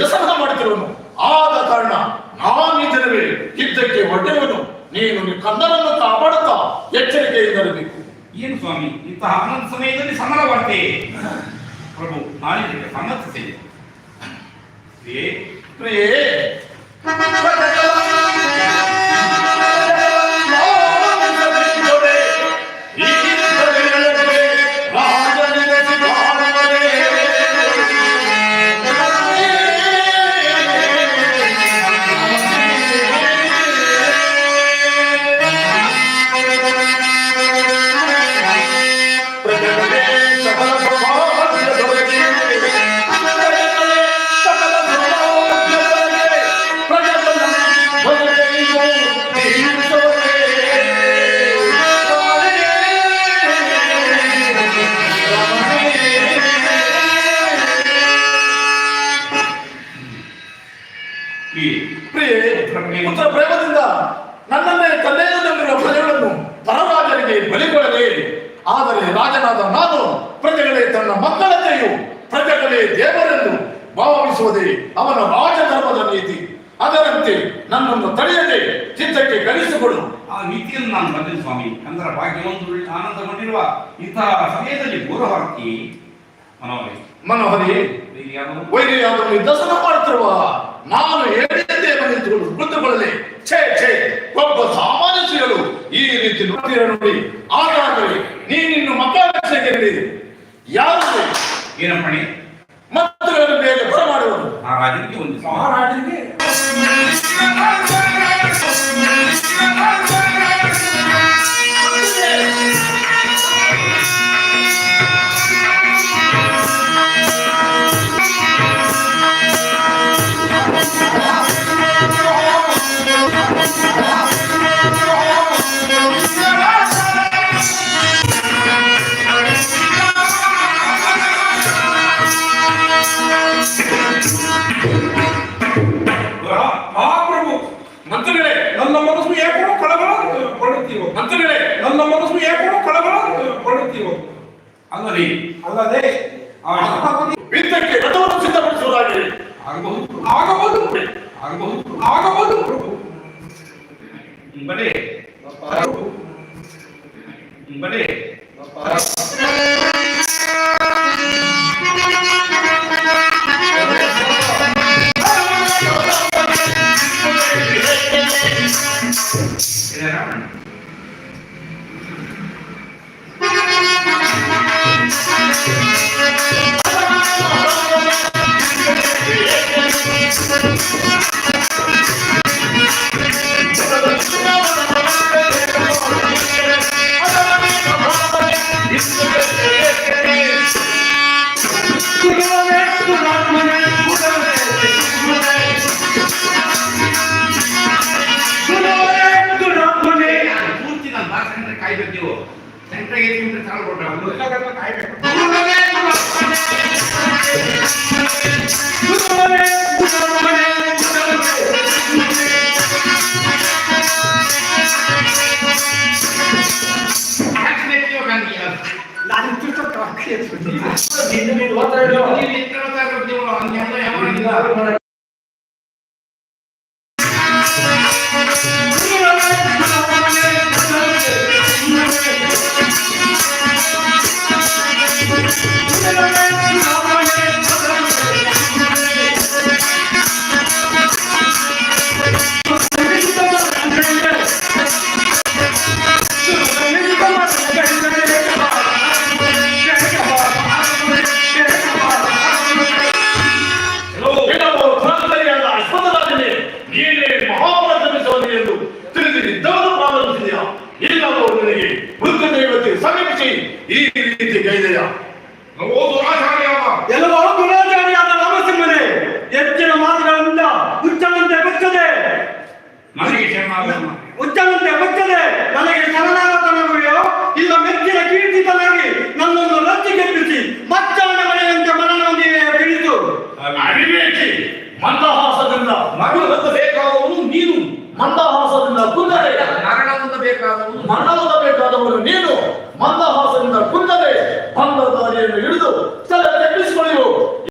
ದಸನ ಮಾಡುತ್ತಿರುವನು. ಆದ ಕಾರಣ ನಾನು ಈ ದಿನವೇ ಯುದ್ಧಕ್ಕೆ ಹೊರಟಿರುವನು. ನೀನು ಕಂದನನ್ನು ಕಾಪಾಡುತ್ತಾ ಎಚ್ಚರಿಕೆಯಿಂದಿರಬೇಕು. ಏನು ಸ್ವಾಮಿ, ಇಂತಹ ಅನಂತ ಸಮಯದಲ್ಲಿ ಸಮರ ವಾರ್ತೆ? ಪ್ರಭು, ನಾಳೆ ಸಮ್ಮತಿಸಿದೆ. ಪ್ರಿಯೇ, ಪುತ್ರ ಪ್ರೇಮದಿಂದ ನನ್ನನ್ನೇ ಕಲ್ಲೇಯದಲ್ಲಿರುವ ಪ್ರಜೆಗಳನ್ನು ಪರರಾಜರಿಗೆ ಬಲಿಗೊಳ್ಳಲೇ. ಆದರೆ ರಾಜನಾದ ನಾನು ಪ್ರಜೆಗಳೇ ತನ್ನ ಮಕ್ಕಳಂತೆಯೂ ಪ್ರಜೆಗಳೇ ದೇವರೆಂದು ಭಾವಿಸುವುದೇ ಅವನ ರಾಜಧರ್ಮದ ನೀತಿ. ಅದರಂತೆ ನನ್ನನ್ನು ತಡೆಯದೆ ಚಿತ್ತಕ್ಕೆ ಕಲಿಸಿಕೊಡು. ಆ ನೀತಿಯನ್ನು ನಾನು ಬಂದೆ ಸ್ವಾಮಿ. ಅಂದರ ಭಾಗ್ಯವೊಂದು ಆನಂದಗೊಂಡಿರುವ ಇಂತಹ ಸಮಯದಲ್ಲಿ ಘೋರವಾರ್ತಿ ಮನೋಹರಿ ವೈರಿಯಾದನ್ನು ದರ್ಶನ ಮಾಡುತ್ತಿರುವ ನಾನು ಹೇಳಿದ್ದೇ ಮನೆಯು ಕುಳಿತುಕೊಳ್ಳಲಿ. ಛೇ ಛೇ, ಒಬ್ಬ ಸಾಮಾನ್ಯ ಶ್ರೀಗಳು ಈ ರೀತಿ ನೋಡ್ತೀರ ನೋಡಿ. ಆಗಾಗಲೇ ನೀನಿನ್ನು ಮಕ್ಕಳ ರಕ್ಷಣೆಗೆ ನಡೆಯಿದೆ. ಯಾರು ಏನಪ್ಪಣೆ ಮಕ್ಕಳನ್ನು ಬೇಗ ಬರಮಾಡುವರು. ಮಹಾರಾಜನಿಗೆ ಒಂದು ಮಹಾರಾಜನಿಗೆ ಅಲ್ಲದೆ ಯುದ್ಧಕ್ಕೆ ರಥವನ್ನು ಸಿದ್ಧಪಡಿಸುವುದಾಗಿದೆ. ಆಗಬಹುದು ಆಗಬಹುದು ಆಗಬಹುದು ಆಗಬಹುದು ಬಲೆ ಬಲೆ ಕಾಯ್ಬೇಕು. ಸೆಂಟ್ರಿಗೆ ಕಾಯ್ಬೇಕು. ಈ ರೀತಿ ಗೈದೆಯ ಎಲ್ಲವೋ ದುರಾಚಾರಿಯಾದ ರಾಮಸಿಂಹನೇ, ಹೆಚ್ಚಿನ ಮಾತುಗಳಿಂದ ಹುಚ್ಚನಂತೆ ಬಚ್ಚದೆ ಹುಚ್ಚನಂತೆ ಬಚ್ಚದೆ ನನಗೆ ಶರಣಾಗತನಾಗುವೆಯೋ ಇಲ್ಲ ಮೆಚ್ಚಿನ ಕೀರ್ತಿತನಾಗಿ ನನ್ನನ್ನು ರಚ್ಚಿಗೆಬ್ಬಿಸಿ ಮಚ್ಚಾಣ ಮನೆಯಂತೆ ಮರಣ ಹೊಂದಿವೆ ತಿಳಿದು ಅವಿವೇಕಿ ಮಂದಹಾಸದಿಂದ ಬೇಕಾದವನು ನೀನು, ಮಂದಹಾಸದಿಂದ ಕುಂದರೆ ಮರಣ ಹೊಂದಬೇಕಾದವನು ನೀನು, ಮಂದಹಾಸದಿಂದ ಕುಂದರೆ ಬಂದ ದಾರಿಯನ್ನು ಹಿಡಿದು